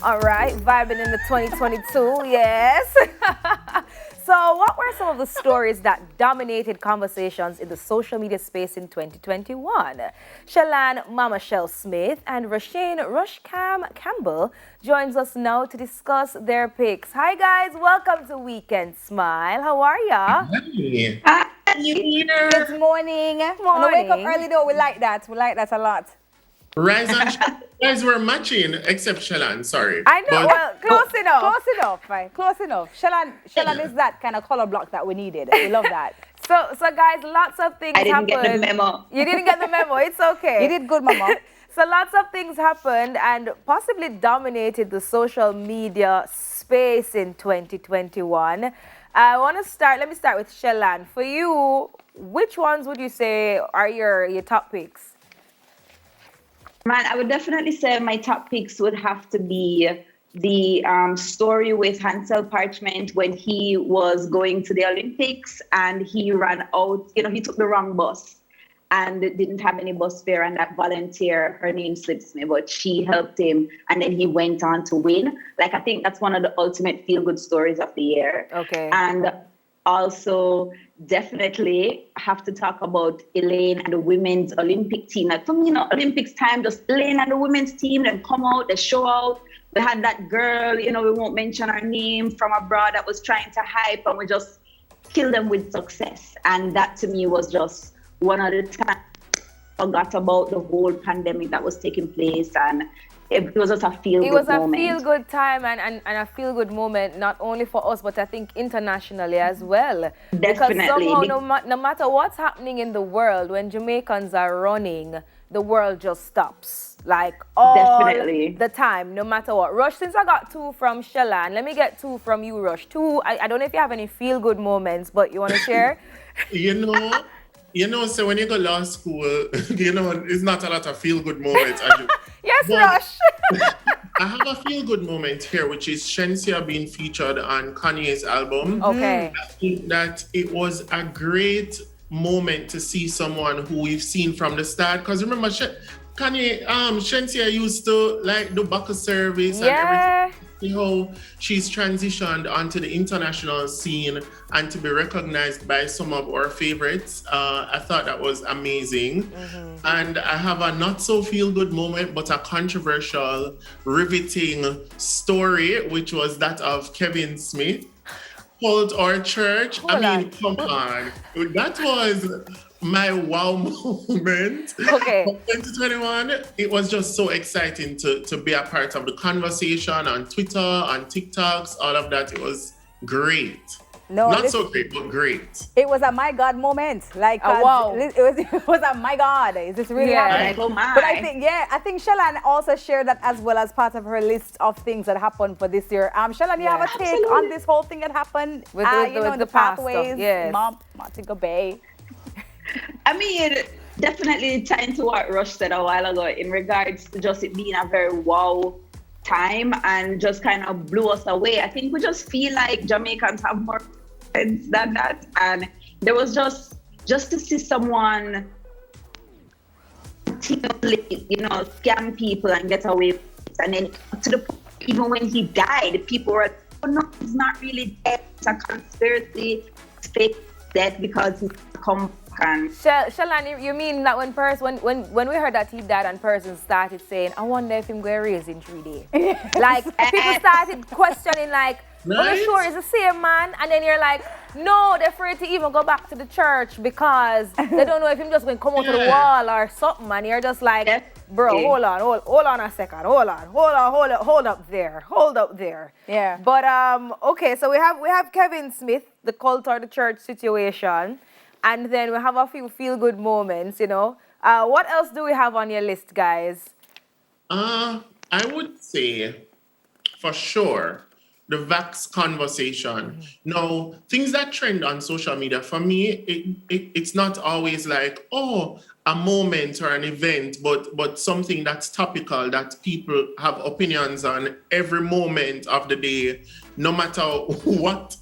All right, vibing in the 2022, yes. So, what were some of the stories that dominated conversations in the social media space in 2021? Shalan Mama Shell Smith and Rasheen Rushcam Campbell joins us now to discuss their picks. Hi guys, welcome to Weekend Smile. How are ya? Hey. Hi, New Year. Good morning. And I wake up Morning. early though. We like that. We like that a lot. Rise and shine. You guys were matching, except Shalan, sorry. I know. But Well, close enough. Close enough, right? Close enough. Shallan is that kind of color block that we needed. We love that. So guys, lots of things I didn't get the happened. memo. You didn't get the memo. It's okay. You did good, Mama. So lots of things happened and possibly dominated the social media space in 2021. Let me start with Shellan. For you, which ones would you say are your top picks? Man, I would definitely say my top picks would have to be the story with Hansel Parchment when he was going to the Olympics and he ran out, he took the wrong bus and didn't have any bus fare, and that volunteer, her name slips me, but she helped him and then he went on to win. Like, I think that's one of the ultimate feel-good stories of the year. Okay. And also definitely have to talk about Elaine and the women's Olympic team. Like, for me, Olympics time, just Elaine and the women's team, they come out, they show out. We had that girl, we won't mention her name, from abroad that was trying to hype, and we just killed them with success. And that to me was just one of the times I forgot about the whole pandemic that was taking place, and it was just a feel-good moment. It was a feel-good time and a feel-good moment, not only for us, but I think internationally as well. Definitely. Because somehow, no matter what's happening in the world, when Jamaicans are running, the world just stops. Like, all Definitely. the time, no matter what. Rush, since I got two from Shellan, let me get two from you, Rush. Two, I don't know if you have any feel-good moments, but you want to share? so when you go law school, it's not a lot of feel-good moments. Yes, But Rush. I have a feel-good moment here, which is Shensia being featured on Kanye's album. Okay. I think that it was a great moment to see someone who we've seen from the start. Because remember, Kanye, Shensia used to do buckle service and everything. See how she's transitioned onto the international scene and to be recognized by some of our favorites. I thought that was amazing. Mm-hmm. And I have a not so feel good moment, but a controversial, riveting story, which was that of Kevin Smith. Called our church. Come on. That was my wow moment. Okay. Of 2021, it was just so exciting to be a part of the conversation on Twitter, on TikToks, all of that. It was great. Not so great, but great. It was a my God moment. Like, wow. It was a my God. Is this really happening? Like, oh my. But I think Shellan also shared that as well as part of her list of things that happened for this year. Shellan, you have a take Absolutely. on this whole thing that happened With in the the pastor, pathways, yes. Montego Bay. I mean, definitely tying to what Rush said a while ago in regards to just it being a very wow time and just kind of blew us away. I think we just feel like Jamaicans have more sense than that. And there was just to see someone, scam people and get away with it. And then to the point, even when he died, people were like, oh no, he's not really dead. It's a conspiracy. It's fake death because he's come. Shellan, you mean that when we heard that he died and persons started saying, I wonder if him going to raise in 3D. Like, people started questioning, like, are you sure it's the same man? And then you're like, no, they're afraid to even go back to the church because they don't know if him just going to come out of the wall or something. And you're just like, bro, hold on a second. Hold up there. Yeah. But, okay, so we have Kevin Smith, the cult or the church situation. And then we have a few feel-good moments, What else do we have on your list, guys? I would say, for sure, the Vax Conversation. Mm-hmm. Now, things that trend on social media, for me, it's not always like, a moment or an event, but something that's topical, that people have opinions on every moment of the day. No matter what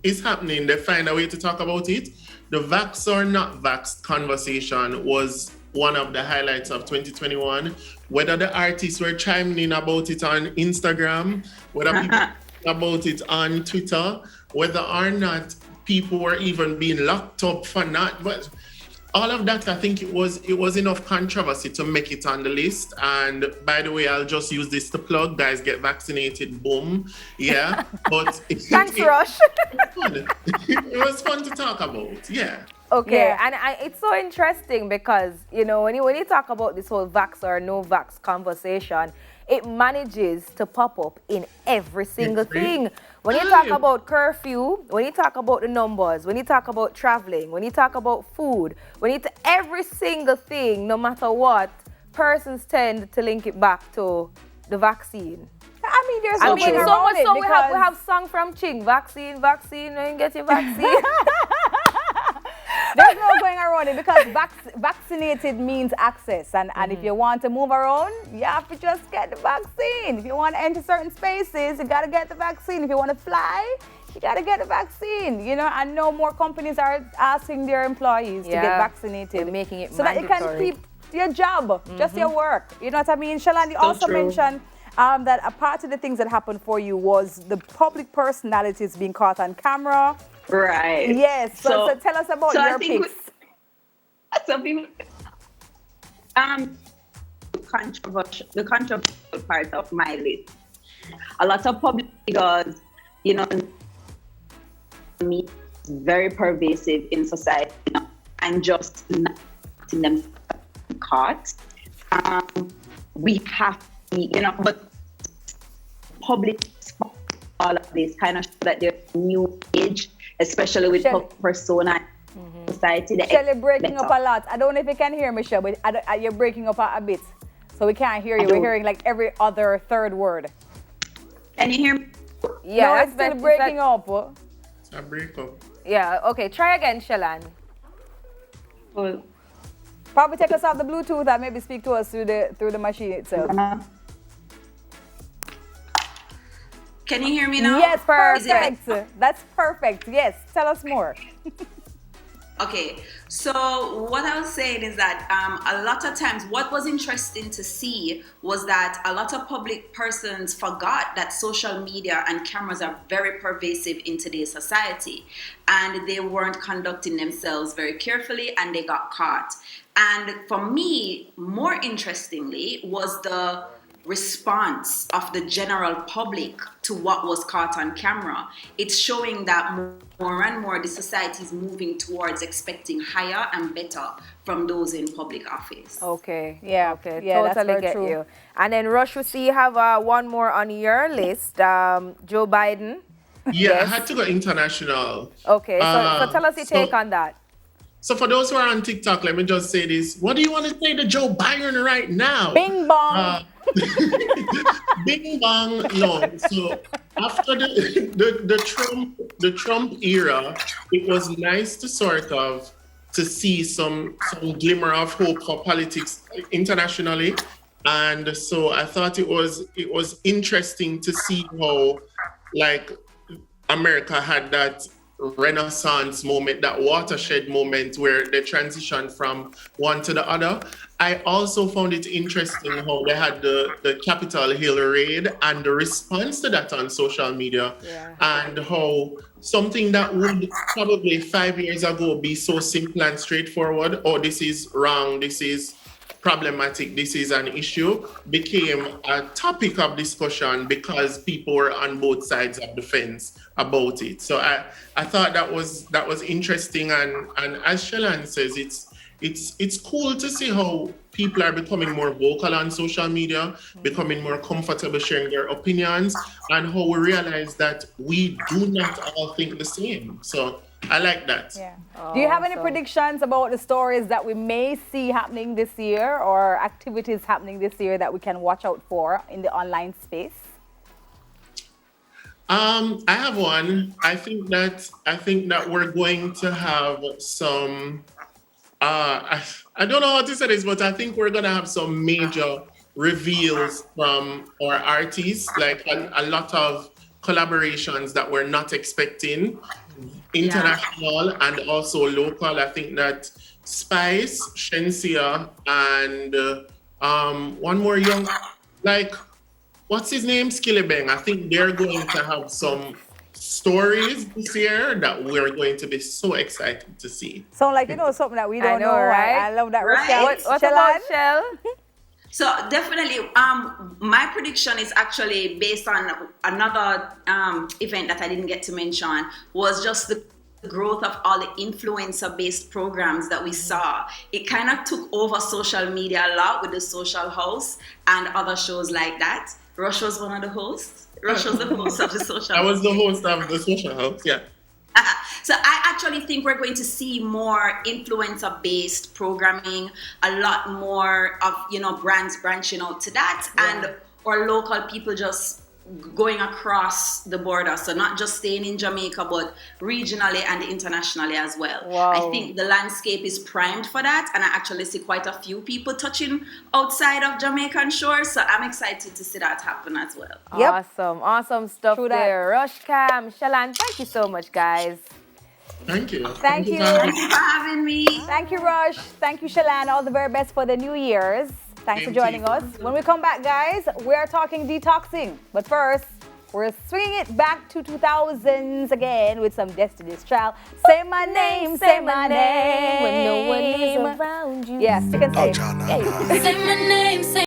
is happening, they find a way to talk about it. The Vax or not Vax conversation was one of the highlights of 2021. Whether the artists were chiming in about it on Instagram, whether people about it on Twitter, whether or not people were even being locked up for not, but all of that, I think it was enough controversy to make it on the list. And by the way, I'll just use this to plug, guys, get vaccinated, boom. Yeah. But Thanks, Rush. It was fun to talk about. Yeah. Okay, and it's so interesting because, you know, when you talk about this whole vax or no vax conversation, it manages to pop up in every single thing. When you talk about curfew, when you talk about the numbers, when you talk about traveling, when you talk about food, every single thing, no matter what, persons tend to link it back to the vaccine. I mean, there's so much so we because... have song from Ching, vaccine, and get your vaccine. There's no going around it because vaccinated means access. And if you want to move around, you have to just get the vaccine. If you want to enter certain spaces, you got to get the vaccine. If you want to fly, you got to get the vaccine. You know, I know more companies are asking their employees to get vaccinated. They're making it so mandatory. that it can keep your job, just your work. You know what I mean? Shalan, you also mentioned that a part of the things that happened for you was the public personalities being caught on camera. Right. Yes. So tell us about your picks. The controversial part of my list. A lot of public figures, you know, me very pervasive in society, you know, and just not letting them caught. We have to, you know, but public all of this kind of show that they're new age, especially with persona society. Shelly breaking up a lot. I don't know if you can hear me, Shelly, but you're breaking up a bit. So we can't hear you. We're hearing like every other third word. Can you hear me? Yeah, no, it's still breaking up. It's a breakup. Yeah, okay. Try again, Shalan. Oh. Probably take us off the Bluetooth and maybe speak to us through the machine itself. Can you hear me now? Yes, perfect. That's perfect. Yes, tell us more. Okay, so what I was saying is that a lot of times what was interesting to see was that a lot of public persons forgot that social media and cameras are very pervasive in today's society, and they weren't conducting themselves very carefully and they got caught. And for me, more interestingly, was the response of the general public to what was caught on camera. It's showing that more and more the society is moving towards expecting higher and better from those in public office. Okay. Yeah. Okay. Yeah, totally get you. And then Rush, we see you have one more on your list, Joe Biden. Yeah, I had to go international. Okay. So tell us your take on that. So for those who are on TikTok, let me just say this. What do you want to say to Joe Biden right now? Bing bong. Bing bong. No. So after the Trump era, it was nice to sort of to see some glimmer of hope for politics internationally. And so I thought it was interesting to see how like America had that renaissance moment, that watershed moment where they transitioned from one to the other. I also found it interesting how they had the Capitol Hill raid and the response to that on social media, and how something that would probably 5 years ago be so simple and straightforward, oh, this is wrong, this is problematic, this is an issue, became a topic of discussion because people were on both sides of the fence about it. So I thought that was interesting, and as Shalan says, it's cool to see how people are becoming more vocal on social media, becoming more comfortable sharing their opinions, and how we realize that we do not all think the same. So I like that. Yeah. Do you have any predictions about the stories that we may see happening this year, or activities happening this year that we can watch out for in the online space? I have one. I think that we're going to have some. I don't know how to say this, but I think we're gonna have some major reveals from our artists, like a lot of collaborations that we're not expecting, international and also local. I think that Spice, Shensia, and one more young, like, what's his name? Skillibeng. I think they're going to have some stories this year that we're going to be so excited to see. Sound like you know something that we don't know, right? I love that. Right? What about Shell? So definitely, my prediction is actually based on another event that I didn't get to mention, was just the growth of all the influencer-based programs that we saw. It kind of took over social media a lot with the Social House and other shows like that. Rush was one of the hosts. Rush was the host of the Social House. I was the host of the Social House, yeah. So I actually think we're going to see more influencer-based programming, a lot more of, brands branching out to that, and or local people just going across the border. So not just staying in Jamaica, but regionally and internationally as well. Wow. I think the landscape is primed for that, and I actually see quite a few people touching outside of Jamaican shores. So I'm excited to see that happen as well. Yep. Awesome stuff True that. there. Rush Cam, Shalan, thank you so much, guys. Thank you. Thank you. Thank you for having me. Thank you, Rush. Thank you, Shalan. All the very best for the New Year's. Thanks for joining us. When we come back, guys, we're talking detoxing. But first, we're swinging it back to 2000s again with some Destiny's Child. Say my name, say my name. When no one is around you. Yes, you can say. Say my name, say